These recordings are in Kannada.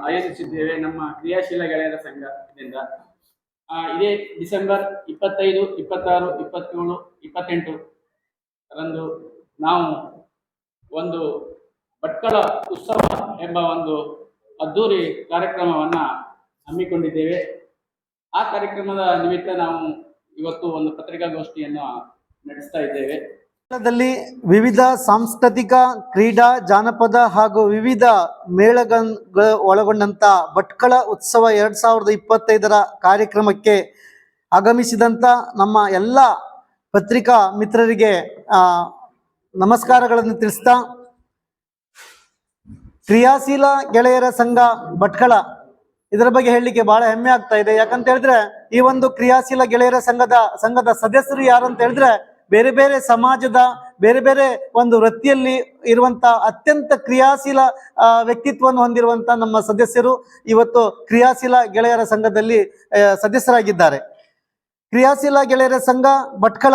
ಆಯೋಜಿಸಿದ್ದೇವೆ ನಮ್ಮ ಕ್ರಿಯಾಶೀಲ ಗೆಳೆಯರ ಸಂಘದಿಂದ. ಇದೇ ಡಿಸೆಂಬರ್ 25, 26, 27, 28 ರಂದು ನಾವು ಒಂದು ಭಟ್ಕಳ ಉತ್ಸವ ಎಂಬ ಒಂದು ಅದ್ದೂರಿ ಕಾರ್ಯಕ್ರಮವನ್ನು ಹಮ್ಮಿಕೊಂಡಿದ್ದೇವೆ. ಆ ಕಾರ್ಯಕ್ರಮದ ನಿಮಿತ್ತ ನಾವು ಇವತ್ತು ಒಂದು ಪತ್ರಿಕಾಗೋಷ್ಠಿಯನ್ನು ನಡೆಸ್ತಾ ಇದ್ದೇವೆ. ವಿವಿಧ ಸಾಂಸ್ಕೃತಿಕ, ಕ್ರೀಡಾ, ಜಾನಪದ ಹಾಗೂ ವಿವಿಧ ಮೇಳಗಳ ಒಳಗೊಂಡಂತ ಭಟ್ಕಳ ಉತ್ಸವ 2025ರ ಕಾರ್ಯಕ್ರಮಕ್ಕೆ ಆಗಮಿಸಿದಂತ ನಮ್ಮ ಎಲ್ಲ ಪತ್ರಿಕಾ ಮಿತ್ರರಿಗೆ ನಮಸ್ಕಾರಗಳನ್ನು ತಿಳಿಸ್ತಾ, ಕ್ರಿಯಾಶೀಲ ಗೆಳೆಯರ ಸಂಘ ಭಟ್ಕಳ ಇದರ ಬಗ್ಗೆ ಹೇಳಲಿಕ್ಕೆ ಬಹಳ ಹೆಮ್ಮೆ ಆಗ್ತಾ ಇದೆ. ಯಾಕಂತ ಹೇಳಿದ್ರೆ ಈ ಒಂದು ಕ್ರಿಯಾಶೀಲ ಗೆಳೆಯರ ಸಂಘದ ಸದಸ್ಯರು ಯಾರಂತ ಹೇಳಿದ್ರೆ ಬೇರೆ ಬೇರೆ ಸಮಾಜದ ಬೇರೆ ಬೇರೆ ಒಂದು ವೃತ್ತಿಯಲ್ಲಿ ಇರುವಂತ ಅತ್ಯಂತ ಕ್ರಿಯಾಶೀಲ ವ್ಯಕ್ತಿತ್ವವನ್ನು ಹೊಂದಿರುವಂತ ನಮ್ಮ ಸದಸ್ಯರು ಇವತ್ತು ಕ್ರಿಯಾಶೀಲ ಗೆಳೆಯರ ಸಂಘದಲ್ಲಿ ಸದಸ್ಯರಾಗಿದ್ದಾರೆ. ಕ್ರಿಯಾಶೀಲ ಗೆಳೆಯರ ಸಂಘ ಭಟ್ಕಳ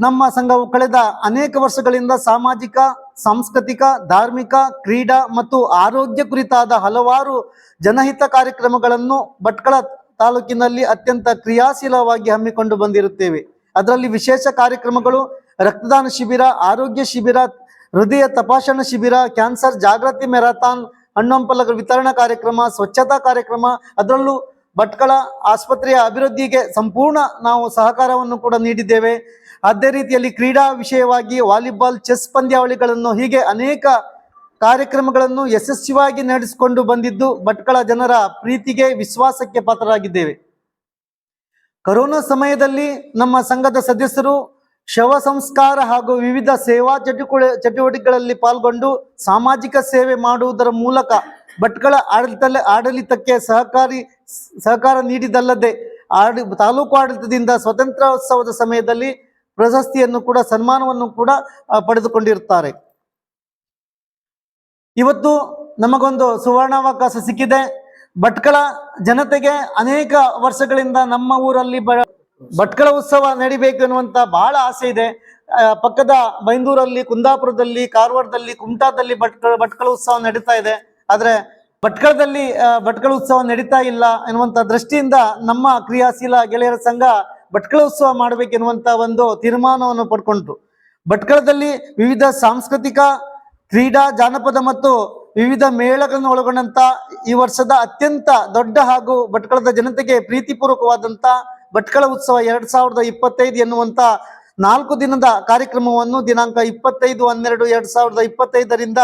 ನಮ್ಮ ಸಂಘವು ಕಳೆದ ಅನೇಕ ವರ್ಷಗಳಿಂದ ಸಾಮಾಜಿಕ, ಸಾಂಸ್ಕೃತಿಕ, ಧಾರ್ಮಿಕ, ಕ್ರೀಡಾ ಮತ್ತು ಆರೋಗ್ಯ ಕುರಿತಾದ ಹಲವಾರು ಜನಹಿತ ಕಾರ್ಯಕ್ರಮಗಳನ್ನು ಭಟ್ಕಳ ತಾಲೂಕಿನಲ್ಲಿ ಅತ್ಯಂತ ಕ್ರಿಯಾಶೀಲವಾಗಿ ಹಮ್ಮಿಕೊಂಡು ಬಂದಿರುತ್ತೇವೆ. ಅದರಲ್ಲಿ ವಿಶೇಷ ಕಾರ್ಯಕ್ರಮಗಳು ರಕ್ತದಾನ ಶಿಬಿರ, ಆರೋಗ್ಯ ಶಿಬಿರ, ಹೃದಯ ತಪಾಸಣಾ ಶಿಬಿರ, ಕ್ಯಾನ್ಸರ್ ಜಾಗೃತಿ ಮ್ಯಾರಥಾನ್, ಹಣ್ಣು ವಿತರಣಾ ಕಾರ್ಯಕ್ರಮ, ಸ್ವಚ್ಛತಾ ಕಾರ್ಯಕ್ರಮ, ಅದರಲ್ಲೂ ಭಟ್ಕಳ ಆಸ್ಪತ್ರೆಯ ಅಭಿವೃದ್ಧಿಗೆ ಸಂಪೂರ್ಣ ನಾವು ಸಹಕಾರವನ್ನು ಕೂಡ ನೀಡಿದ್ದೇವೆ. ಅದೇ ರೀತಿಯಲ್ಲಿ ಕ್ರೀಡಾ ವಿಷಯವಾಗಿ ವಾಲಿಬಾಲ್, ಚೆಸ್ ಪಂದ್ಯಾವಳಿಗಳನ್ನು ಹೀಗೆ ಅನೇಕ ಕಾರ್ಯಕ್ರಮಗಳನ್ನು ಯಶಸ್ವಿಯಾಗಿ ನಡೆಸಿಕೊಂಡು ಬಂದಿದ್ದು ಭಟ್ಕಳ ಜನರ ಪ್ರೀತಿಗೆ, ವಿಶ್ವಾಸಕ್ಕೆ ಪಾತ್ರರಾಗಿದ್ದೇವೆ. ಕೊರೋನಾ ಸಮಯದಲ್ಲಿ ನಮ್ಮ ಸಂಘದ ಸದಸ್ಯರು ಶವ ಸಂಸ್ಕಾರ ಹಾಗೂ ವಿವಿಧ ಸೇವಾ ಚಟುವಟಿಕೆಗಳಲ್ಲಿ ಪಾಲ್ಗೊಂಡು ಸಾಮಾಜಿಕ ಸೇವೆ ಮಾಡುವುದರ ಮೂಲಕ ಭಟ್ಕಳ ಆಡಳಿತಕ್ಕೆ ಸಹಕಾರ ನೀಡಿದಲ್ಲದೆ ತಾಲೂಕು ಆಡಳಿತದಿಂದ ಸ್ವಾತಂತ್ರ್ಯೋತ್ಸವದ ಸಮಯದಲ್ಲಿ ಪ್ರಶಸ್ತಿಯನ್ನು ಕೂಡ, ಸನ್ಮಾನವನ್ನು ಕೂಡ ಪಡೆದುಕೊಂಡಿರುತ್ತಾರೆ. ಇವತ್ತು ನಮಗೊಂದು ಸುವರ್ಣಾವಕಾಶ ಸಿಕ್ಕಿದೆ. ಭಟ್ಕಳ ಜನತೆಗೆ ಅನೇಕ ವರ್ಷಗಳಿಂದ ನಮ್ಮ ಊರಲ್ಲಿ ಭಟ್ಕಳ ಉತ್ಸವ ನಡಿಬೇಕು ಎನ್ನುವಂತ ಬಹಳ ಆಸೆ ಇದೆ. ಪಕ್ಕದ ಬೈಂದೂರಲ್ಲಿ, ಕುಂದಾಪುರದಲ್ಲಿ, ಕಾರವಾರದಲ್ಲಿ, ಕುಮಟಾದಲ್ಲಿ ಭಟ್ಕಳ ಉತ್ಸವ ನಡೀತಾ ಇದೆ. ಆದ್ರೆ ಭಟ್ಕಳದಲ್ಲಿ ಭಟ್ಕಳ ಉತ್ಸವ ನಡೀತಾ ಇಲ್ಲ ಎನ್ನುವಂತ ದೃಷ್ಟಿಯಿಂದ ನಮ್ಮ ಕ್ರಿಯಾಶೀಲ ಗೆಳೆಯರ ಸಂಘ ಭಟ್ಕಳ ಉತ್ಸವ ಮಾಡಬೇಕೆನ್ನುವಂತ ಒಂದು ತೀರ್ಮಾನವನ್ನು ಪಡ್ಕೊಂಡ್ರು. ಭಟ್ಕಳದಲ್ಲಿ ವಿವಿಧ ಸಾಂಸ್ಕೃತಿಕ, ಕ್ರೀಡಾ, ಜಾನಪದ ಮತ್ತು ವಿವಿಧ ಮೇಳಗಳನ್ನು ಒಳಗೊಂಡಂತ ಈ ವರ್ಷದ ಅತ್ಯಂತ ದೊಡ್ಡ ಹಾಗೂ ಭಟ್ಕಳದ ಜನತೆಗೆ ಪ್ರೀತಿಪೂರ್ವಕವಾದಂತ ಭಟ್ಕಳ ಉತ್ಸವ 2025 ಎನ್ನುವಂತ 4 ದಿನದ ಕಾರ್ಯಕ್ರಮವನ್ನು ದಿನಾಂಕ 25/12/2025ರಿಂದ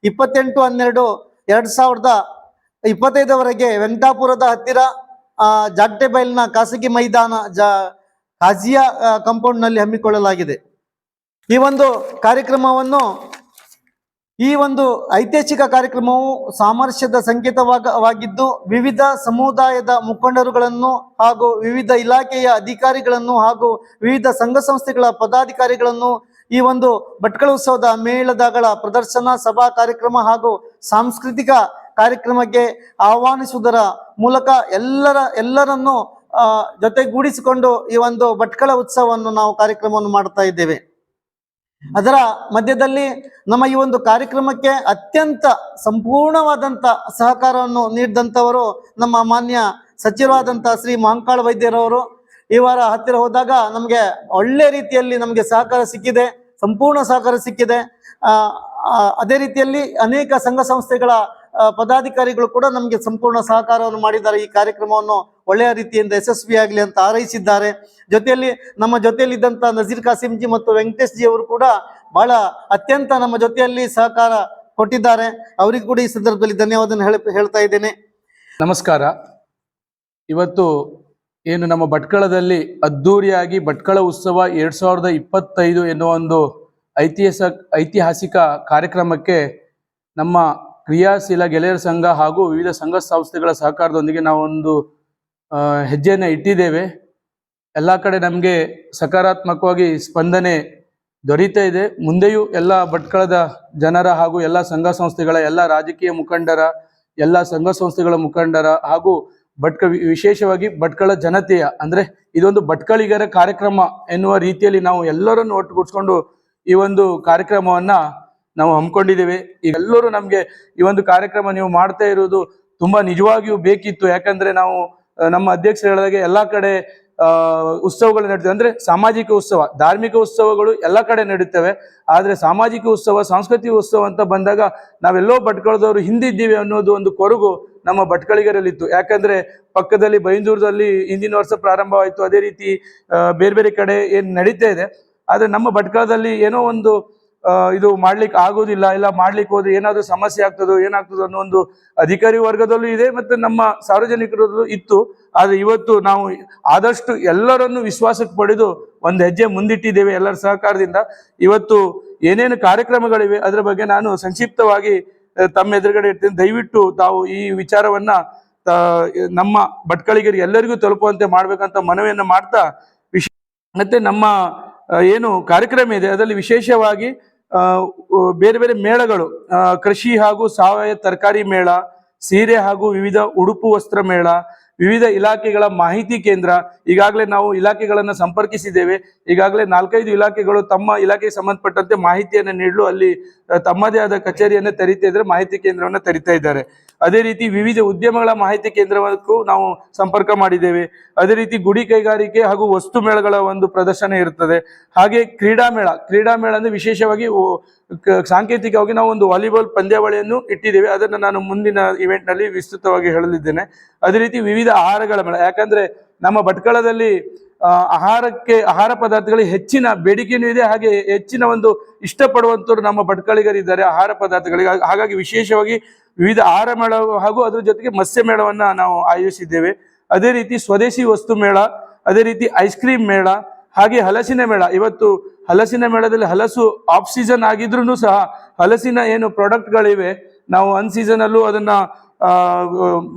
28/12/2025ವರೆಗೆ ವೆಂಕಟಾಪುರದ ಹತ್ತಿರ ಜಾಗಟೆಬೈಲ್ನ ಖಾಸಗಿ ಮೈದಾನ ಕಾಜಿಯಾ ಕಾಂಪೌಂಡ್ ನಲ್ಲಿ ಹಮ್ಮಿಕೊಳ್ಳಲಾಗಿದೆ. ಈ ಒಂದು ಐತಿಹಾಸಿಕ ಕಾರ್ಯಕ್ರಮವು ಸಾಮರಸ್ಯದ ಸಂಕೇತವಾಗಿದ್ದು ವಿವಿಧ ಸಮುದಾಯದ ಮುಖಂಡರುಗಳನ್ನು ಹಾಗೂ ವಿವಿಧ ಇಲಾಖೆಯ ಅಧಿಕಾರಿಗಳನ್ನು ಹಾಗೂ ವಿವಿಧ ಸಂಘ ಸಂಸ್ಥೆಗಳ ಪದಾಧಿಕಾರಿಗಳನ್ನು ಈ ಒಂದು ಭಟ್ಕಳ ಉತ್ಸವದ ಮೇಳದಗಳ ಪ್ರದರ್ಶನ, ಸಭಾ ಕಾರ್ಯಕ್ರಮ ಹಾಗೂ ಸಾಂಸ್ಕೃತಿಕ ಕಾರ್ಯಕ್ರಮಕ್ಕೆ ಆಹ್ವಾನಿಸುವುದರ ಮೂಲಕ ಎಲ್ಲರನ್ನು ಜೊತೆಗೂಡಿಸಿಕೊಂಡು ಈ ಒಂದು ಭಟ್ಕಳ ಉತ್ಸವವನ್ನು ನಾವು ಕಾರ್ಯಕ್ರಮವನ್ನು ಮಾಡ್ತಾ ಇದ್ದೇವೆ. ಅದರ ಮಧ್ಯದಲ್ಲಿ ನಮ್ಮ ಈ ಒಂದು ಕಾರ್ಯಕ್ರಮಕ್ಕೆ ಅತ್ಯಂತ ಸಂಪೂರ್ಣವಾದಂಥ ಸಹಕಾರವನ್ನು ನೀಡಿದಂಥವರು ನಮ್ಮ ಮಾನ್ಯ ಸಚಿವರಾದಂಥ ಶ್ರೀ ಮಹಂಕಾಳ ವೈದ್ಯರವರು. ಇವರ ಹತ್ತಿರ ಹೋದಾಗ ನಮಗೆ ಒಳ್ಳೆ ರೀತಿಯಲ್ಲಿ ನಮಗೆ ಸಹಕಾರ ಸಿಕ್ಕಿದೆ, ಸಂಪೂರ್ಣ ಸಹಕಾರ ಸಿಕ್ಕಿದೆ. ಅದೇ ರೀತಿಯಲ್ಲಿ ಅನೇಕ ಸಂಘ ಸಂಸ್ಥೆಗಳ ಪದಾಧಿಕಾರಿಗಳು ಕೂಡ ನಮಗೆ ಸಂಪೂರ್ಣ ಸಹಕಾರವನ್ನು ಮಾಡಿದ್ದಾರೆ. ಈ ಕಾರ್ಯಕ್ರಮವನ್ನು ಒಳ್ಳೆಯ ರೀತಿಯಿಂದ ಯಶಸ್ವಿಯಾಗಲಿ ಅಂತ ಹಾರೈಸಿದ್ದಾರೆ. ಜೊತೆಯಲ್ಲಿ ನಮ್ಮ ಜೊತೆಯಲ್ಲಿದ್ದಂಥ ನಜೀರ್ ಕಾಸಿಂಜಿ ಮತ್ತು ವೆಂಕಟೇಶ್ ಜಿ ಅವರು ಕೂಡ ಬಹಳ ಅತ್ಯಂತ ನಮ್ಮ ಜೊತೆಯಲ್ಲಿ ಸಹಕಾರ ಕೊಟ್ಟಿದ್ದಾರೆ. ಅವರಿಗೂ ಕೂಡ ಈ ಸಂದರ್ಭದಲ್ಲಿ ಧನ್ಯವಾದ ಹೇಳ್ತಾ ಇದ್ದೇನೆ. ನಮಸ್ಕಾರ. ಇವತ್ತು ಏನು ನಮ್ಮ ಭಟ್ಕಳದಲ್ಲಿ ಅದ್ದೂರಿಯಾಗಿ ಭಟ್ಕಳ ಉತ್ಸವ 2025 ಎನ್ನುವ ಒಂದು ಐತಿಹಾಸಿಕ ಕಾರ್ಯಕ್ರಮಕ್ಕೆ ನಮ್ಮ ಕ್ರಿಯಾಶೀಲ ಗೆಳೆಯರ ಸಂಘ ಹಾಗೂ ವಿವಿಧ ಸಂಘ ಸಂಸ್ಥೆಗಳ ಸಹಕಾರದೊಂದಿಗೆ ನಾವು ಒಂದು ಹೆಜ್ಜೆಯನ್ನು ಇಟ್ಟಿದ್ದೇವೆ. ಎಲ್ಲ ಕಡೆ ನಮಗೆ ಸಕಾರಾತ್ಮಕವಾಗಿ ಸ್ಪಂದನೆ ದೊರೀತಾ ಇದೆ. ಮುಂದೆಯೂ ಎಲ್ಲ ಭಟ್ಕಳದ ಜನರ ಹಾಗೂ ಎಲ್ಲ ಸಂಘ ಸಂಸ್ಥೆಗಳ, ಎಲ್ಲ ರಾಜಕೀಯ ಮುಖಂಡರ, ಎಲ್ಲ ಸಂಘ ಸಂಸ್ಥೆಗಳ ಮುಖಂಡರ ಹಾಗೂ ವಿಶೇಷವಾಗಿ ಭಟ್ಕಳ ಜನತೆಯ, ಅಂದರೆ ಇದೊಂದು ಭಟ್ಕಳಿಗರ ಕಾರ್ಯಕ್ರಮ ಎನ್ನುವ ರೀತಿಯಲ್ಲಿ ನಾವು ಎಲ್ಲರನ್ನು ಒಟ್ಟುಗೂಡಿಸ್ಕೊಂಡು ಈ ಒಂದು ಕಾರ್ಯಕ್ರಮವನ್ನು ನಾವು ಹಮ್ಮಿಕೊಂಡಿದ್ದೇವೆ. ಈಗ ಎಲ್ಲರೂ ನಮಗೆ ಈ ಒಂದು ಕಾರ್ಯಕ್ರಮ ನೀವು ಮಾಡ್ತಾ ಇರುವುದು ತುಂಬಾ ನಿಜವಾಗಿಯೂ ಬೇಕಿತ್ತು. ಯಾಕಂದ್ರೆ ನಾವು ನಮ್ಮ ಅಧ್ಯಕ್ಷರು ಹೇಳಿದಾಗೆ ಎಲ್ಲಾ ಕಡೆ ಉತ್ಸವಗಳು ನಡೀತವೆ. ಅಂದ್ರೆ ಸಾಮಾಜಿಕ ಉತ್ಸವ, ಧಾರ್ಮಿಕ ಉತ್ಸವಗಳು ಎಲ್ಲ ಕಡೆ ನಡೀತವೆ. ಆದ್ರೆ ಸಾಮಾಜಿಕ ಉತ್ಸವ, ಸಾಂಸ್ಕೃತಿಕ ಉತ್ಸವ ಅಂತ ಬಂದಾಗ ನಾವೆಲ್ಲೋ ಭಟ್ಕಳದವರು ಹಿಂದಿದ್ದೀವಿ ಅನ್ನೋದು ಒಂದು ಕೊರಗು ನಮ್ಮ ಭಟ್ಕಳಿಗರಲ್ಲಿತ್ತು. ಯಾಕಂದ್ರೆ ಪಕ್ಕದಲ್ಲಿ ಬೈಂದೂರದಲ್ಲಿ ಹಿಂದಿನ ವರ್ಷ ಪ್ರಾರಂಭವಾಯಿತು, ಅದೇ ರೀತಿ ಬೇರೆ ಬೇರೆ ಕಡೆ ಏನ್ ನಡೀತಾ ಇದೆ. ಆದ್ರೆ ನಮ್ಮ ಭಟ್ಕಳದಲ್ಲಿ ಏನೋ ಒಂದು ಇದು ಮಾಡ್ಲಿಕ್ಕೆ ಆಗೋದಿಲ್ಲ, ಇಲ್ಲ ಮಾಡ್ಲಿಕ್ಕೆ ಹೋದ್ರೆ ಏನಾದ್ರೂ ಸಮಸ್ಯೆ ಆಗ್ತದೋ ಏನಾಗ್ತದೋ ಅನ್ನೋ ಒಂದು ಅಧಿಕಾರಿ ವರ್ಗದಲ್ಲೂ ಇದೆ, ಮತ್ತೆ ನಮ್ಮ ಸಾರ್ವಜನಿಕರಲ್ಲೂ ಇತ್ತು. ಆದ್ರೆ ಇವತ್ತು ನಾವು ಆದಷ್ಟು ಎಲ್ಲರನ್ನು ವಿಶ್ವಾಸಕ್ಕೆ ಪಡೆದು ಒಂದು ಹೆಜ್ಜೆ ಮುಂದಿಟ್ಟಿದ್ದೇವೆ ಎಲ್ಲರ ಸಹಕಾರದಿಂದ. ಇವತ್ತು ಏನೇನು ಕಾರ್ಯಕ್ರಮಗಳಿವೆ ಅದರ ಬಗ್ಗೆ ನಾನು ಸಂಕ್ಷಿಪ್ತವಾಗಿ ತಮ್ಮ ಎದುರುಗಡೆ ಇರ್ತೀನಿ. ದಯವಿಟ್ಟು ತಾವು ಈ ವಿಚಾರವನ್ನ ನಮ್ಮ ಭಟ್ಕಳಿಗರಿಗೆ ಎಲ್ಲರಿಗೂ ತಲುಪುವಂತೆ ಮಾಡ್ಬೇಕಂತ ಮನವಿಯನ್ನ ಮಾಡ್ತಾ, ಮತ್ತೆ ನಮ್ಮ ಏನು ಕಾರ್ಯಕ್ರಮ ಇದೆ ಅದರಲ್ಲಿ ವಿಶೇಷವಾಗಿ ಬೇರೆ ಬೇರೆ ಮೇಳಗಳು, ಕೃಷಿ ಹಾಗೂ ಸಾವಯವ ತರಕಾರಿ ಮೇಳ, ಸೀರೆ ಹಾಗೂ ವಿವಿಧ ಉಡುಪು ವಸ್ತ್ರ ಮೇಳ, ವಿವಿಧ ಇಲಾಖೆಗಳ ಮಾಹಿತಿ ಕೇಂದ್ರ. ಈಗಾಗಲೇ ನಾವು ಇಲಾಖೆಗಳನ್ನ ಸಂಪರ್ಕಿಸಿದ್ದೇವೆ. ಈಗಾಗಲೇ 4-5 ಇಲಾಖೆಗಳು ತಮ್ಮ ಇಲಾಖೆಗೆ ಸಂಬಂಧಪಟ್ಟಂತೆ ಮಾಹಿತಿಯನ್ನು ನೀಡಲು ಅಲ್ಲಿ ತಮ್ಮದೇ ಆದ ಕಚೇರಿಯನ್ನು ತೆರೀತಾ ಇದ್ರೆ, ಮಾಹಿತಿ ಕೇಂದ್ರವನ್ನು ತೆರೀತಾ ಇದ್ದಾರೆ. ಅದೇ ರೀತಿ ವಿವಿಧ ಉದ್ಯಮಗಳ ಮಾಹಿತಿ ಕೇಂದ್ರಕ್ಕೂ ನಾವು ಸಂಪರ್ಕ ಮಾಡಿದ್ದೇವೆ. ಅದೇ ರೀತಿ ಗುಡಿ ಕೈಗಾರಿಕೆ ಹಾಗೂ ವಸ್ತು ಮೇಳಗಳ ಒಂದು ಪ್ರದರ್ಶನ ಇರುತ್ತದೆ. ಹಾಗೆ ಕ್ರೀಡಾ ಮೇಳ ಅಂದ್ರೆ ವಿಶೇಷವಾಗಿ ಸಾಂಕೇತಿಕವಾಗಿ ನಾವು ಒಂದು ವಾಲಿಬಾಲ್ ಪಂದ್ಯಾವಳಿಯನ್ನು ಇಟ್ಟಿದ್ದೇವೆ. ಅದನ್ನು ನಾನು ಮುಂದಿನ ಇವೆಂಟ್ ನಲ್ಲಿ ವಿಸ್ತೃತವಾಗಿ ಹೇಳಲಿದ್ದೇನೆ. ಅದೇ ರೀತಿ ವಿವಿಧ ಆಹಾರಗಳ ಮೇಳ, ಯಾಕಂದ್ರೆ ನಮ್ಮ ಭಟ್ಕಳದಲ್ಲಿ ಆಹಾರ ಪದಾರ್ಥಗಳಿಗೆ ಹೆಚ್ಚಿನ ಬೇಡಿಕೆಯೂ ಇದೆ, ಹಾಗೆ ಹೆಚ್ಚಿನ ಒಂದು ಇಷ್ಟಪಡುವಂತರು ನಮ್ಮ ಭಟ್ಕಳಿಗರಿದ್ದಾರೆ ಆಹಾರ ಪದಾರ್ಥಗಳಿಗೆ. ಹಾಗಾಗಿ ವಿಶೇಷವಾಗಿ ವಿವಿಧ ಆಹಾರ ಮೇಳ ಹಾಗೂ ಅದ್ರ ಜೊತೆಗೆ ಮತ್ಸ್ಯ ಮೇಳವನ್ನ ನಾವು ಆಯೋಜಿಸಿದ್ದೇವೆ. ಅದೇ ರೀತಿ ಸ್ವದೇಶಿ ವಸ್ತು ಮೇಳ, ಅದೇ ರೀತಿ ಐಸ್ ಕ್ರೀಮ್ ಮೇಳ, ಹಾಗೆ ಹಲಸಿನ ಮೇಳ. ಇವತ್ತು ಹಲಸಿನ ಮೇಳದಲ್ಲಿ ಹಲಸು ಆಫ್ ಸೀಸನ್ ಆಗಿದ್ರು ಸಹ ಹಲಸಿನ ಏನು ಪ್ರಾಡಕ್ಟ್ಗಳಿವೆ ನಾವು ಅನ್ ಸೀಸನ್ ಅಲ್ಲೂ ಅದನ್ನ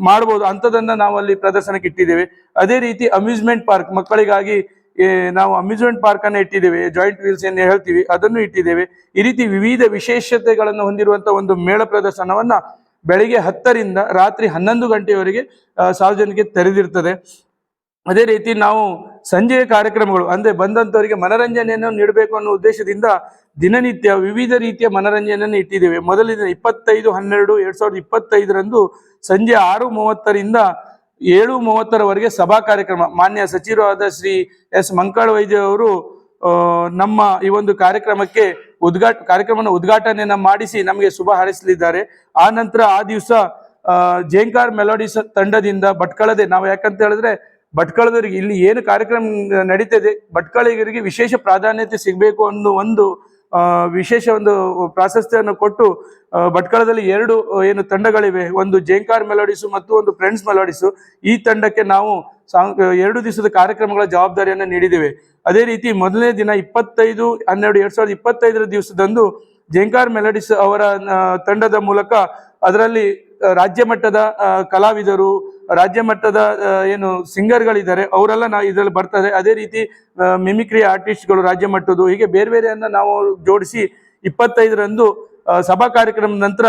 ಮಾಡಬಹುದು, ಅಂಥದನ್ನ ನಾವು ಅಲ್ಲಿ ಪ್ರದರ್ಶನಕ್ಕೆ ಇಟ್ಟಿದ್ದೇವೆ. ಅದೇ ರೀತಿ ಅಮ್ಯೂಸ್ಮೆಂಟ್ ಪಾರ್ಕ್, ಮಕ್ಕಳಿಗಾಗಿ ನಾವು ಅಮ್ಯೂಸ್ಮೆಂಟ್ ಪಾರ್ಕ್ ಅನ್ನು ಇಟ್ಟಿದ್ದೇವೆ, ಜಾಯಿಂಟ್ ವೀಲ್ಸ್ ಏನು ಹೇಳ್ತೀವಿ ಅದನ್ನು ಇಟ್ಟಿದ್ದೇವೆ. ಈ ರೀತಿ ವಿವಿಧ ವಿಶೇಷತೆಗಳನ್ನು ಹೊಂದಿರುವಂತಹ ಒಂದು ಮೇಳ ಪ್ರದರ್ಶನವನ್ನ ಬೆಳಿಗ್ಗೆ 10ರಿಂದ ರಾತ್ರಿ 11 ಗಂಟೆಯವರೆಗೆ ಸಾರ್ವಜನಿಕರಿಗೆ ತೆರೆದಿರ್ತದೆ. ಅದೇ ರೀತಿ ನಾವು ಸಂಜೆಯ ಕಾರ್ಯಕ್ರಮಗಳು ಅಂದ್ರೆ ಬಂದಂತವರಿಗೆ ಮನರಂಜನೆಯನ್ನು ನೀಡಬೇಕು ಅನ್ನೋ ಉದ್ದೇಶದಿಂದ ದಿನನಿತ್ಯ ವಿವಿಧ ರೀತಿಯ ಮನರಂಜನೆಯನ್ನು ಇಟ್ಟಿದ್ದೇವೆ. ಮೊದಲಿನ 25/12/2025 ಸಂಜೆ 6:30ರಿಂದ 7:30ರವರೆಗೆ ಸಭಾ ಕಾರ್ಯಕ್ರಮ. ಮಾನ್ಯ ಸಚಿವರಾದ ಶ್ರೀ ಎಸ್ ಮಂಕಾಳ ವೈದ್ಯ ಅವರು ನಮ್ಮ ಈ ಒಂದು ಕಾರ್ಯಕ್ರಮಕ್ಕೆ ಕಾರ್ಯಕ್ರಮನ ಉದ್ಘಾಟನೆಯನ್ನ ಮಾಡಿಸಿ ನಮಗೆ ಶುಭ ಹಾರೈಸಲಿದ್ದಾರೆ. ಆ ನಂತರ ಆ ದಿವಸ ಜೇಂಕಾರ್ ಮೆಲೋಡಿಸ್ ತಂಡದಿಂದ ಭಟ್ಕಳದೆ ನಾವು, ಯಾಕಂತ ಹೇಳಿದ್ರೆ ಭಟ್ಕಳದವರಿಗೆ ಇಲ್ಲಿ ಏನು ಕಾರ್ಯಕ್ರಮ ನಡೀತದೆ ಭಟ್ಕಳಿಗರಿಗೆ ವಿಶೇಷ ಪ್ರಾಧಾನ್ಯತೆ ಸಿಗಬೇಕು ಅನ್ನೋ ಒಂದು ವಿಶೇಷ ಒಂದು ಪ್ರಾಶಸ್ತ್ಯವನ್ನು ಕೊಟ್ಟು ಭಟ್ಕಳದಲ್ಲಿ 2 ಏನು ತಂಡಗಳಿವೆ, ಒಂದು ಜೇಂಕಾರ್ ಮೆಲೋಡಿಸು ಮತ್ತು ಒಂದು ಫ್ರೆಂಡ್ಸ್ ಮೆಲೋಡಿಸು. ಈ ತಂಡಕ್ಕೆ ನಾವು 2 ದಿವಸದ ಕಾರ್ಯಕ್ರಮಗಳ ಜವಾಬ್ದಾರಿಯನ್ನು ನೀಡಿದ್ದೇವೆ. ಅದೇ ರೀತಿ ಮೊದಲನೇ ದಿನ 25/12/2025 ದಿವಸದಂದು ಜೇಂಕಾರ್ ಮೆಲೋಡಿಸ್ ಅವರ ತಂಡದ ಮೂಲಕ ಅದರಲ್ಲಿ ರಾಜ್ಯ ಮಟ್ಟದ ಕಲಾವಿದರು, ರಾಜ್ಯ ಮಟ್ಟದ ಏನು ಸಿಂಗರ್ಗಳಿದ್ದಾರೆ ಅವರೆಲ್ಲ ಇದರಲ್ಲಿ ಬರ್ತಾರೆ. ಅದೇ ರೀತಿ ಮಿಮಿಕ್ರಿ ಆರ್ಟಿಸ್ಟ್ಗಳು ರಾಜ್ಯ ಮಟ್ಟದ್ದು, ಹೀಗೆ ಬೇರೆ ಬೇರೆಯನ್ನ ನಾವು ಜೋಡಿಸಿ 25ರಂದು ಸಭಾ ಕಾರ್ಯಕ್ರಮದ ನಂತರ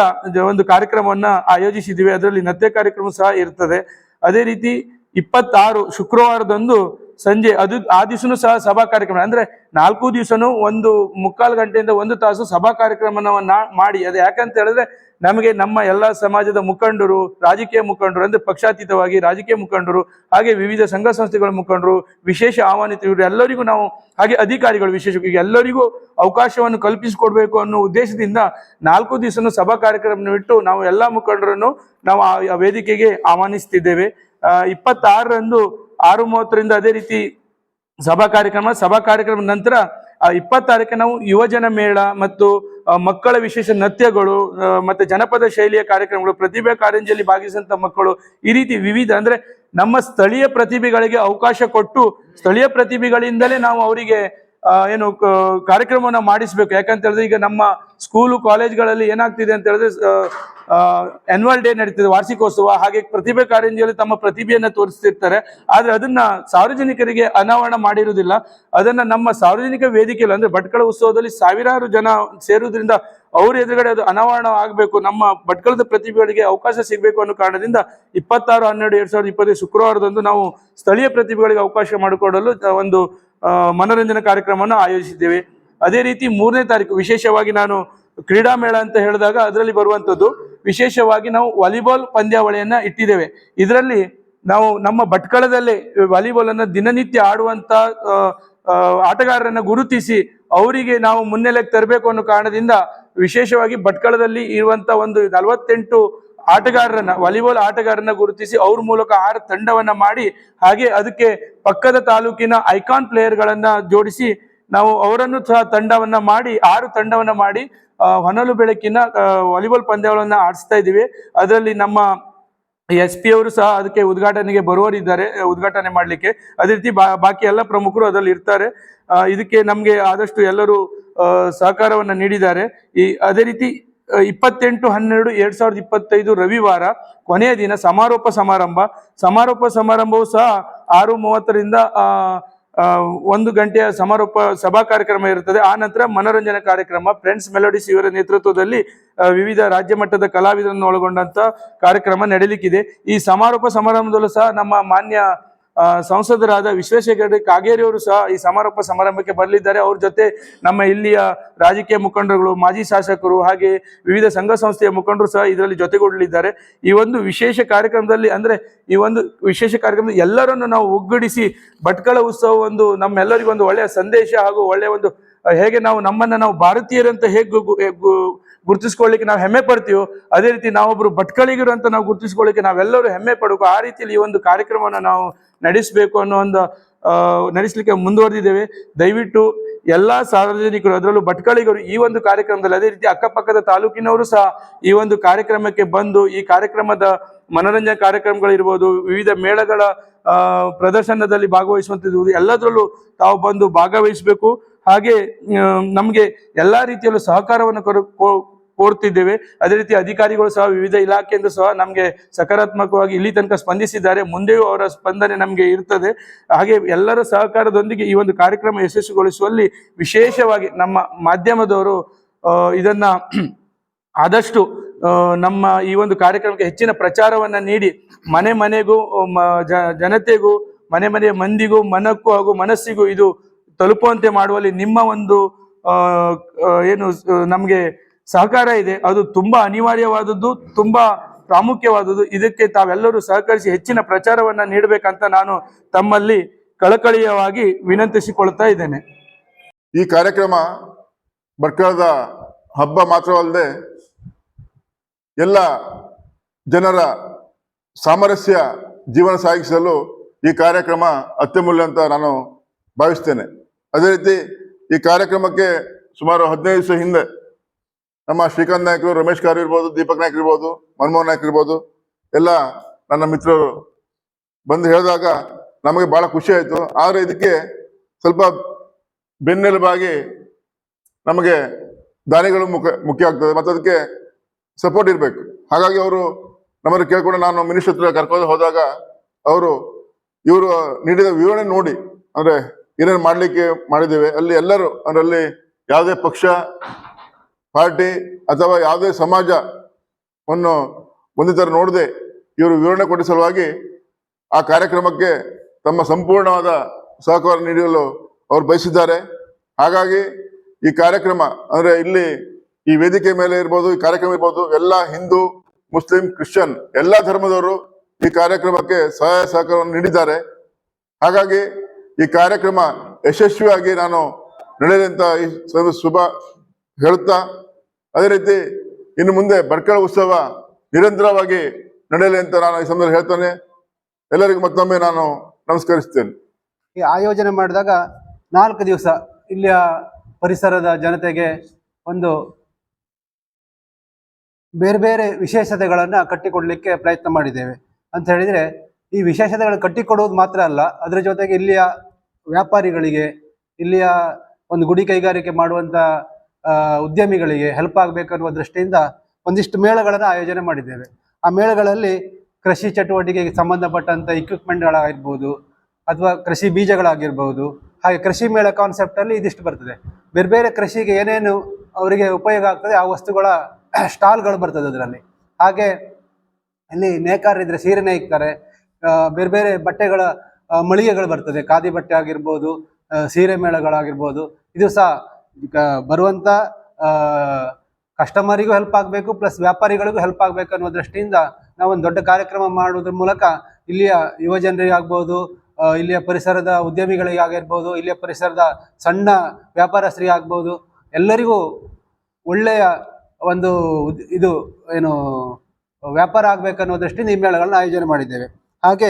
ಒಂದು ಕಾರ್ಯಕ್ರಮವನ್ನ ಆಯೋಜಿಸಿದ್ದೀವಿ. ಅದರಲ್ಲಿ ನೃತ್ಯ ಕಾರ್ಯಕ್ರಮ ಸಹ ಇರ್ತದೆ. ಅದೇ ರೀತಿ 26 ಶುಕ್ರವಾರದಂದು ಸಂಜೆ ಆ ದಿವಸನೂ ಸಹ ಸಭಾ ಕಾರ್ಯಕ್ರಮ, ಅಂದ್ರೆ 4 ದಿವಸನೂ 1.25 ಗಂಟೆಯಿಂದ 1 ತಾಸು ಸಭಾ ಕಾರ್ಯಕ್ರಮವನ್ನ ಮಾಡಿ. ಅದು ಯಾಕಂತ ಹೇಳಿದ್ರೆ ನಮಗೆ ನಮ್ಮ ಎಲ್ಲ ಸಮಾಜದ ಮುಖಂಡರು, ರಾಜಕೀಯ ಮುಖಂಡರು ಅಂದ್ರೆ ಪಕ್ಷಾತೀತವಾಗಿ ರಾಜಕೀಯ ಮುಖಂಡರು, ಹಾಗೆ ವಿವಿಧ ಸಂಘ ಸಂಸ್ಥೆಗಳ ಮುಖಂಡರು, ವಿಶೇಷ ಆಹ್ವಾನಿತರು ಎಲ್ಲರಿಗೂ ನಾವು, ಹಾಗೆ ಅಧಿಕಾರಿಗಳು ವಿಶೇಷವಾಗಿ ಎಲ್ಲರಿಗೂ ಅವಕಾಶವನ್ನು ಕಲ್ಪಿಸಿಕೊಡ್ಬೇಕು ಅನ್ನೋ ಉದ್ದೇಶದಿಂದ 4 ದಿವಸನೂ ಸಭಾ ಕಾರ್ಯಕ್ರಮವಿಟ್ಟು ನಾವು ಎಲ್ಲಾ ಮುಖಂಡರನ್ನು ನಾವು ಆ ವೇದಿಕೆಗೆ ಆಹ್ವಾನಿಸ್ತಿದ್ದೇವೆ. 26ರಂದು 6:30ರಿಂದ ಅದೇ ರೀತಿ ಸಭಾ ಕಾರ್ಯಕ್ರಮ ನಂತರ 26ಕ್ಕೆ ನಾವು ಯುವಜನ ಮೇಳ ಮತ್ತು ಮಕ್ಕಳ ವಿಶೇಷ ನೃತ್ಯಗಳು ಮತ್ತೆ ಜನಪದ ಶೈಲಿಯ ಕಾರ್ಯಕ್ರಮಗಳು, ಪ್ರತಿಭಾ ಕಾರಂಜಿಯಲ್ಲಿ ಭಾಗಿಸಿದಂತ ಮಕ್ಕಳು, ಈ ರೀತಿ ವಿವಿಧ ಅಂದ್ರೆ ನಮ್ಮ ಸ್ಥಳೀಯ ಪ್ರತಿಭೆಗಳಿಗೆ ಅವಕಾಶ ಕೊಟ್ಟು ಸ್ಥಳೀಯ ಪ್ರತಿಭೆಗಳಿಂದಲೇ ನಾವು ಅವರಿಗೆ ಏನು ಕಾರ್ಯಕ್ರಮವನ್ನ ಮಾಡಿಸ್ಬೇಕು. ಯಾಕಂತ ಹೇಳಿದ್ರೆ ಈಗ ನಮ್ಮ ಸ್ಕೂಲು ಕಾಲೇಜ್ಗಳಲ್ಲಿ ಏನಾಗ್ತಿದೆ ಅಂತ ಹೇಳಿದ್ರೆ ಆನ್ಯುವಲ್ ಡೇ ನಡೀತಿದೆ, ವಾರ್ಷಿಕೋತ್ಸವ, ಹಾಗೆ ಪ್ರತಿಭೆ ಕಾರಂಜಿಯಲ್ಲಿ ತಮ್ಮ ಪ್ರತಿಭೆಯನ್ನ ತೋರಿಸ್ತಿರ್ತಾರೆ. ಆದ್ರೆ ಅದನ್ನ ಸಾರ್ವಜನಿಕರಿಗೆ ಅನಾವರಣ ಮಾಡಿರುವುದಿಲ್ಲ. ಅದನ್ನ ನಮ್ಮ ಸಾರ್ವಜನಿಕ ವೇದಿಕೆಯಲ್ಲಿ ಅಂದ್ರೆ ಭಟ್ಕಳ ಉತ್ಸವದಲ್ಲಿ ಸಾವಿರಾರು ಜನ ಸೇರುವುದರಿಂದ ಅವ್ರ ಎದುರುಗಡೆ ಅದು ಅನಾವರಣ ಆಗ್ಬೇಕು, ನಮ್ಮ ಭಟ್ಕಳದ ಪ್ರತಿಭೆಗಳಿಗೆ ಅವಕಾಶ ಸಿಗಬೇಕು ಅನ್ನೋ ಕಾರಣದಿಂದ 26/12/2025 ಶುಕ್ರವಾರದಂದು ನಾವು ಸ್ಥಳೀಯ ಪ್ರತಿಭೆಗಳಿಗೆ ಅವಕಾಶ ಮಾಡಿಕೊಡಲು ಒಂದು ಮನೋರಂಜನಾ ಕಾರ್ಯಕ್ರಮವನ್ನು ಆಯೋಜಿಸಿದ್ದೇವೆ. ಅದೇ ರೀತಿ 3ನೇ ತಾರೀಕು ವಿಶೇಷವಾಗಿ ನಾನು ಕ್ರೀಡಾ ಮೇಳ ಅಂತ ಹೇಳಿದಾಗ ಅದರಲ್ಲಿ ಬರುವಂತದ್ದು ವಿಶೇಷವಾಗಿ ನಾವು ವಾಲಿಬಾಲ್ ಪಂದ್ಯಾವಳಿಯನ್ನ ಇಟ್ಟಿದ್ದೇವೆ. ಇದರಲ್ಲಿ ನಾವು ನಮ್ಮ ಭಟ್ಕಳದಲ್ಲಿ ವಾಲಿಬಾಲ್ ಅನ್ನ ದಿನನಿತ್ಯ ಆಡುವಂತ ಆಟಗಾರರನ್ನ ಗುರುತಿಸಿ ಅವರಿಗೆ ನಾವು ಮುನ್ನೆಲೆಗೆ ತರಬೇಕು ಅನ್ನೋ ಕಾರಣದಿಂದ ವಿಶೇಷವಾಗಿ ಭಟ್ಕಳದಲ್ಲಿ ಇರುವಂತ ಒಂದು 48 ಆಟಗಾರರನ್ನ ವಾಲಿಬಾಲ್ ಆಟಗಾರರನ್ನ ಗುರುತಿಸಿ ಅವ್ರ ಮೂಲಕ 6 ತಂಡವನ್ನ ಮಾಡಿ, ಹಾಗೆ ಅದಕ್ಕೆ ಪಕ್ಕದ ತಾಲೂಕಿನ ಐಕಾನ್ ಪ್ಲೇಯರ್ಗಳನ್ನ ಜೋಡಿಸಿ ನಾವು ಅವರನ್ನು ಸಹ ತಂಡವನ್ನ ಮಾಡಿ 6 ತಂಡವನ್ನ ಮಾಡಿ ಹೊನಲು ಬೆಳಕಿನ ವಾಲಿಬಾಲ್ ಪಂದ್ಯಗಳನ್ನ ಆಡಿಸ್ತಾ ಇದ್ದೀವಿ. ಅದರಲ್ಲಿ ನಮ್ಮ SP ಅವರು ಸಹ ಅದಕ್ಕೆ ಉದ್ಘಾಟನೆಗೆ ಬರುವರಿದ್ದಾರೆ, ಉದ್ಘಾಟನೆ ಮಾಡ್ಲಿಕ್ಕೆ. ಅದೇ ರೀತಿ ಬಾಕಿ ಎಲ್ಲ ಪ್ರಮುಖರು ಅದರಲ್ಲಿ ಇರ್ತಾರೆ. ಇದಕ್ಕೆ ನಮ್ಗೆ ಆದಷ್ಟು ಎಲ್ಲರೂ ಸಹಕಾರವನ್ನ ನೀಡಿದ್ದಾರೆ. ಅದೇ ರೀತಿ 28/12/2025 ರವಿವಾರ ಕೊನೆಯ ದಿನ ಸಮಾರೋಪ ಸಮಾರಂಭವು ಸಹ 6:30ರಿಂದ 1 ಗಂಟೆಯ ಸಮಾರೋಪ ಸಭಾ ಕಾರ್ಯಕ್ರಮ ಇರುತ್ತದೆ. ಆ ನಂತರ ಮನೋರಂಜನಾ ಕಾರ್ಯಕ್ರಮ ಫ್ರೆಂಡ್ಸ್ ಮೆಲೋಡಿಸ್ ಇವರ ನೇತೃತ್ವದಲ್ಲಿ ವಿವಿಧ ರಾಜ್ಯ ಮಟ್ಟದ ಕಲಾವಿದರನ್ನು ಒಳಗೊಂಡಂತ ಕಾರ್ಯಕ್ರಮ ನಡೆಯಲಿಕ್ಕಿದೆ. ಈ ಸಮಾರೋಪ ಸಮಾರಂಭದಲ್ಲೂ ಸಹ ನಮ್ಮ ಮಾನ್ಯ ಸಂಸದರಾದ ವಿಶ್ವೇಶ್ವರ ಕಾಗೇರಿ ಅವರು ಸಹ ಈ ಸಮಾರೋಪ ಸಮಾರಂಭಕ್ಕೆ ಬರಲಿದ್ದಾರೆ. ಅವ್ರ ಜೊತೆ ನಮ್ಮ ಇಲ್ಲಿಯ ರಾಜಕೀಯ ಮುಖಂಡರುಗಳು, ಮಾಜಿ ಶಾಸಕರು, ಹಾಗೆ ವಿವಿಧ ಸಂಘ ಸಂಸ್ಥೆಯ ಮುಖಂಡರು ಸಹ ಇದರಲ್ಲಿ ಜೊತೆಗೂಡಲಿದ್ದಾರೆ. ಈ ಒಂದು ವಿಶೇಷ ಕಾರ್ಯಕ್ರಮದಲ್ಲಿ ಎಲ್ಲರನ್ನು ನಾವು ಒಗ್ಗೂಡಿಸಿ ಭಟ್ಕಳ ಉತ್ಸವ ಒಂದು ನಮ್ಮೆಲ್ಲರಿಗೂ ಒಂದು ಒಳ್ಳೆಯ ಸಂದೇಶ ಹಾಗೂ ಒಳ್ಳೆಯ ಒಂದು ಹೇಗೆ ನಾವು ಭಾರತೀಯರಂತ ಹೇಗೆ ಗುರುತಿಸ್ಕೊಳ್ಳಿಕ್ಕೆ ನಾವು ಹೆಮ್ಮೆ ಪಡ್ತೀವೋ, ಅದೇ ರೀತಿ ನಾವೊಬ್ರು ಭಟ್ಕಳಿಗರು ಅಂತ ನಾವು ಗುರುತಿಸ್ಕೊಳ್ಳಿಕ್ಕೆ ನಾವೆಲ್ಲರೂ ಹೆಮ್ಮೆ ಪಡಬೇಕು. ಆ ರೀತಿಯಲ್ಲಿ ಈ ಒಂದು ಕಾರ್ಯಕ್ರಮವನ್ನು ನಾವು ನಡೆಸಬೇಕು ಅನ್ನೋ ಒಂದು ನಡೆಸಲಿಕ್ಕೆ ಮುಂದುವರೆದಿದ್ದೇವೆ. ದಯವಿಟ್ಟು ಎಲ್ಲಾ ಸಾರ್ವಜನಿಕರು, ಅದರಲ್ಲೂ ಭಟ್ಕಳಿಗರು ಈ ಒಂದು ಕಾರ್ಯಕ್ರಮದಲ್ಲಿ, ಅದೇ ರೀತಿ ಅಕ್ಕಪಕ್ಕದ ತಾಲೂಕಿನವರು ಸಹ ಈ ಒಂದು ಕಾರ್ಯಕ್ರಮಕ್ಕೆ ಬಂದು ಈ ಕಾರ್ಯಕ್ರಮದ ಮನೋರಂಜನಾ ಕಾರ್ಯಕ್ರಮಗಳಿರ್ಬೋದು, ವಿವಿಧ ಮೇಳಗಳ ಪ್ರದರ್ಶನದಲ್ಲಿ ಭಾಗವಹಿಸುವಂಥದ್ದು ಎಲ್ಲದರಲ್ಲೂ ತಾವು ಬಂದು ಭಾಗವಹಿಸಬೇಕು. ಹಾಗೆ ನಮಗೆ ಎಲ್ಲಾ ರೀತಿಯಲ್ಲೂ ಸಹಕಾರವನ್ನು ಕೋರ್ತಿದ್ದೇವೆ. ಅದೇ ರೀತಿ ಅಧಿಕಾರಿಗಳು ಸಹ ವಿವಿಧ ಇಲಾಖೆಯಿಂದ ಸಹ ನಮಗೆ ಸಕಾರಾತ್ಮಕವಾಗಿ ಇಲ್ಲಿ ತನಕ ಸ್ಪಂದಿಸಿದ್ದಾರೆ. ಮುಂದೆಯೂ ಅವರ ಸ್ಪಂದನೆ ನಮಗೆ ಇರ್ತದೆ. ಹಾಗೆ ಎಲ್ಲರ ಸಹಕಾರದೊಂದಿಗೆ ಈ ಒಂದು ಕಾರ್ಯಕ್ರಮ ಯಶಸ್ವಿಗೊಳಿಸುವಲ್ಲಿ ವಿಶೇಷವಾಗಿ ನಮ್ಮ ಮಾಧ್ಯಮದವರು ಇದನ್ನ ಆದಷ್ಟು ನಮ್ಮ ಈ ಒಂದು ಕಾರ್ಯಕ್ರಮಕ್ಕೆ ಹೆಚ್ಚಿನ ಪ್ರಚಾರವನ್ನ ನೀಡಿ ಮನೆ ಮನೆಗೂ ಜನತೆಗೂ ಮನೆ ಮಂದಿಗೂ ಮನಕ್ಕೂ ಹಾಗೂ ಮನಸ್ಸಿಗೂ ಇದು ತಲುಪುವಂತೆ ಮಾಡುವಲ್ಲಿ ನಿಮ್ಮ ಒಂದು ಏನು ನಮಗೆ ಸಹಕಾರ ಇದೆ, ಅದು ತುಂಬಾ ಅನಿವಾರ್ಯವಾದದ್ದು, ತುಂಬಾ ಪ್ರಾಮುಖ್ಯವಾದದ್ದು. ಇದಕ್ಕೆ ತಾವೆಲ್ಲರೂ ಸಹಕರಿಸಿ ಹೆಚ್ಚಿನ ಪ್ರಚಾರವನ್ನ ನೀಡಬೇಕಂತ ನಾನು ತಮ್ಮಲ್ಲಿ ಕಳಕಳಿಯವಾಗಿ ವಿನಂತಿಸಿಕೊಳ್ತಾ ಇದ್ದೇನೆ. ಈ ಕಾರ್ಯಕ್ರಮ ಭಟ್ಕಳದ ಹಬ್ಬ ಮಾತ್ರವಲ್ಲದೆ ಎಲ್ಲ ಜನರ ಸಾಮರಸ್ಯ ಜೀವನ ಸಾಗಿಸಲು ಈ ಕಾರ್ಯಕ್ರಮ ಅತ್ಯಮೂಲ್ಯ ಅಂತ ನಾನು ಭಾವಿಸ್ತೇನೆ. ಅದೇ ರೀತಿ ಈ ಕಾರ್ಯಕ್ರಮಕ್ಕೆ ಸುಮಾರು 15 ದಿವಸ ಹಿಂದೆ ನಮ್ಮ ಶ್ರೀಕಾಂತ್ ನಾಯ್ಕರು, ರಮೇಶ್ ಕಾರ್ ಇರ್ಬೋದು, ದೀಪಕ್ ನಾಯ್ಕ ಇರ್ಬೋದು, ಮನಮೋಹನ್ ನಾಯ್ಕ ಇರ್ಬೋದು, ಎಲ್ಲ ನನ್ನ ಮಿತ್ರರು ಬಂದು ಹೇಳಿದಾಗ ನಮಗೆ ಬಹಳ ಖುಷಿ ಆಯಿತು. ಆದರೆ ಇದಕ್ಕೆ ಸ್ವಲ್ಪ ಬೆನ್ನೆಲುಬಾಗಿ ನಮಗೆ ದಾನಿಗಳು ಮುಖ್ಯ ಆಗ್ತದೆ ಮತ್ತು ಅದಕ್ಕೆ ಸಪೋರ್ಟ್ ಇರಬೇಕು. ಹಾಗಾಗಿ ಅವರು ನಮ್ಮನ್ನು ಕೇಳ್ಕೊಂಡು ನಾನು ಮಿನಿಸ್ಟರ್ ಹತ್ರ ಕರ್ಕೊಂಡು ಹೋದಾಗ ಇವರು ನೀಡಿದ ವಿವರಣೆ ನೋಡಿ, ಅಂದ್ರೆ ಏನೇನು ಮಾಡ್ಲಿಕ್ಕೆ ಮಾಡಿದ್ದೇವೆ ಅಲ್ಲಿ ಎಲ್ಲರೂ, ಅಂದ್ರೆ ಅಲ್ಲಿ ಯಾವುದೇ ಪಕ್ಷ, ಪಾರ್ಟಿ ಅಥವಾ ಯಾವುದೇ ಸಮಾಜವನ್ನು ಒಂದೇ ಥರ ನೋಡದೆ ಇವರು ವಿವರಣೆ ಕೊಟ್ಟ ಸಲುವಾಗಿ ಆ ಕಾರ್ಯಕ್ರಮಕ್ಕೆ ತಮ್ಮ ಸಂಪೂರ್ಣವಾದ ಸಹಕಾರ ನೀಡಲು ಅವರು ಬಯಸಿದ್ದಾರೆ. ಹಾಗಾಗಿ ಈ ಕಾರ್ಯಕ್ರಮ ಅಂದ್ರೆ ಇಲ್ಲಿ ಈ ವೇದಿಕೆ ಮೇಲೆ ಇರ್ಬೋದು, ಈ ಕಾರ್ಯಕ್ರಮ ಇರ್ಬೋದು, ಎಲ್ಲ ಹಿಂದೂ, ಮುಸ್ಲಿಂ, ಕ್ರಿಶ್ಚಿಯನ್ ಎಲ್ಲ ಧರ್ಮದವರು ಈ ಕಾರ್ಯಕ್ರಮಕ್ಕೆ ಸಹಾಯ ಸಹಕಾರವನ್ನು ನೀಡಿದ್ದಾರೆ. ಹಾಗಾಗಿ ಈ ಕಾರ್ಯಕ್ರಮ ಯಶಸ್ವಿಯಾಗಿ ನಾನು ನಡೆಯಲಿ ಅಂತ ಈ ಶುಭ ಹೇಳುತ್ತಾ, ಅದೇ ರೀತಿ ಇನ್ನು ಮುಂದೆ ಭಟ್ಕಳ ಉತ್ಸವ ನಿರಂತರವಾಗಿ ನಡೆಯಲಿ ಅಂತ ನಾನು ಈ ಸಂದರ್ಭದಲ್ಲಿ ಹೇಳ್ತಾನೆ. ಎಲ್ಲರಿಗೂ ಮತ್ತೊಮ್ಮೆ ನಾನು ನಮಸ್ಕರಿಸ್ತೇನೆ. ಈ ಆಯೋಜನೆ ಮಾಡಿದಾಗ 4 ದಿವಸ ಇಲ್ಲಿಯ ಪರಿಸರದ ಜನತೆಗೆ ಒಂದು ಬೇರೆ ಬೇರೆ ವಿಶೇಷತೆಗಳನ್ನು ಕಟ್ಟಿಕೊಡ್ಲಿಕ್ಕೆ ಪ್ರಯತ್ನ ಮಾಡಿದ್ದೇವೆ. ಅಂತ ಹೇಳಿದರೆ ಈ ವಿಶೇಷತೆಗಳು ಕಟ್ಟಿಕೊಡುವುದು ಮಾತ್ರ ಅಲ್ಲ, ಅದರ ಜೊತೆಗೆ ಇಲ್ಲಿಯ ವ್ಯಾಪಾರಿಗಳಿಗೆ, ಇಲ್ಲಿಯ ಒಂದು ಗುಡಿ ಕೈಗಾರಿಕೆ ಮಾಡುವಂಥ ಉದ್ಯಮಿಗಳಿಗೆ ಹೆಲ್ಪ್ ಆಗಬೇಕನ್ನುವ ದೃಷ್ಟಿಯಿಂದ ಒಂದಿಷ್ಟು ಮೇಳಗಳನ್ನು ಆಯೋಜನೆ ಮಾಡಿದ್ದೇವೆ. ಆ ಮೇಳಗಳಲ್ಲಿ ಕೃಷಿ ಚಟುವಟಿಕೆಗೆ ಸಂಬಂಧಪಟ್ಟಂಥ ಇಕ್ವಿಪ್ಮೆಂಟ್ಗಳಾಗಿರ್ಬೋದು ಅಥವಾ ಕೃಷಿ ಬೀಜಗಳಾಗಿರ್ಬೋದು, ಹಾಗೆ ಕೃಷಿ ಮೇಳ ಕಾನ್ಸೆಪ್ಟಲ್ಲಿ ಇದಿಷ್ಟು ಬರ್ತದೆ. ಬೇರೆ ಬೇರೆ ಕೃಷಿಗೆ ಏನೇನು ಅವರಿಗೆ ಉಪಯೋಗ ಆಗ್ತದೆ ಆ ವಸ್ತುಗಳ ಸ್ಟಾಲ್ಗಳು ಬರ್ತದೆ ಅದರಲ್ಲಿ. ಹಾಗೆ ಅಲ್ಲಿ ನೇಕಾರರಿದ್ರೆ ಸೀರೆ ನೇಯ್ತಾರೆ, ಬೇರೆ ಬೇರೆ ಬಟ್ಟೆಗಳ ಮಳಿಗೆಗಳು ಬರ್ತದೆ, ಖಾದಿ ಬಟ್ಟೆ ಆಗಿರ್ಬೋದು, ಸೀರೆ ಮೇಳಗಳಾಗಿರ್ಬೋದು. ಇದು ಸಹ ಬರುವಂಥ ಕಸ್ಟಮರಿಗೂ ಹೆಲ್ಪ್ ಆಗಬೇಕು, ಪ್ಲಸ್ ವ್ಯಾಪಾರಿಗಳಿಗೂ ಹೆಲ್ಪ್ ಆಗಬೇಕು ಅನ್ನೋ ದೃಷ್ಟಿಯಿಂದ ನಾವು ಒಂದು ದೊಡ್ಡ ಕಾರ್ಯಕ್ರಮ ಮಾಡೋದ್ರ ಮೂಲಕ ಇಲ್ಲಿಯ ಯುವ ಜನರಿಗೆ ಆಗ್ಬೋದು, ಇಲ್ಲಿಯ ಪರಿಸರದ ಉದ್ಯಮಿಗಳಿಗೆ ಆಗಿರ್ಬೋದು, ಇಲ್ಲಿಯ ಪರಿಸರದ ಸಣ್ಣ ವ್ಯಾಪಾರಸ್ಥರಿಗೆ ಆಗ್ಬೋದು, ಎಲ್ಲರಿಗೂ ಒಳ್ಳೆಯ ಒಂದು ಇದು ಏನು ವ್ಯಾಪಾರ ಆಗಬೇಕನ್ನೋ ದೃಷ್ಟಿಯಿಂದ ಈ ಮೇಳಗಳನ್ನ ಆಯೋಜನೆ ಮಾಡಿದ್ದೇವೆ. ಹಾಗೆ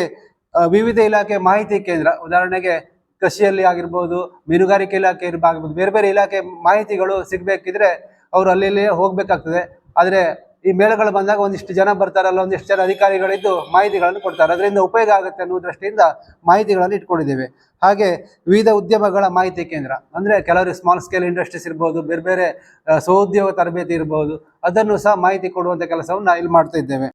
ವಿವಿಧ ಇಲಾಖೆ ಮಾಹಿತಿ ಕೇಂದ್ರ, ಉದಾಹರಣೆಗೆ ಕೃಷಿಯಲ್ಲಿ ಆಗಿರ್ಬೋದು, ಮೀನುಗಾರಿಕೆ ಇಲಾಖೆ ಆಗಿರ್ಬೋದು, ಬೇರೆ ಬೇರೆ ಇಲಾಖೆ ಮಾಹಿತಿಗಳು ಸಿಗಬೇಕಿದ್ರೆ ಅವರು ಅಲ್ಲಿ ಹೋಗ್ಬೇಕಾಗ್ತದೆ. ಆದರೆ ಈ ಮೇಳಗಳು ಬಂದಾಗ ಒಂದಿಷ್ಟು ಜನ ಬರ್ತಾರಲ್ಲ, ಒಂದಿಷ್ಟು ಜನ ಅಧಿಕಾರಿಗಳಿದ್ದು ಮಾಹಿತಿಗಳನ್ನು ಕೊಡ್ತಾರೆ, ಅದರಿಂದ ಉಪಯೋಗ ಆಗುತ್ತೆ ಅನ್ನೋ ದೃಷ್ಟಿಯಿಂದ ಮಾಹಿತಿಗಳನ್ನು ಇಟ್ಕೊಂಡಿದ್ದೇವೆ. ಹಾಗೆ ವಿವಿಧ ಉದ್ಯಮಗಳ ಮಾಹಿತಿ ಕೇಂದ್ರ ಅಂದರೆ ಕೆಲವರು ಸ್ಮಾಲ್ ಸ್ಕೇಲ್ ಇಂಡಸ್ಟ್ರೀಸ್ ಇರ್ಬೋದು, ಬೇರೆ ಬೇರೆ ಸ್ವಉದ್ಯೋಗ ತರಬೇತಿ ಇರ್ಬೋದು, ಅದನ್ನು ಸಹ ಮಾಹಿತಿ ಕೊಡುವಂಥ ಕೆಲಸವನ್ನು ಇಲ್ಲಿ ಮಾಡ್ತಾ ಇದ್ದೇವೆ.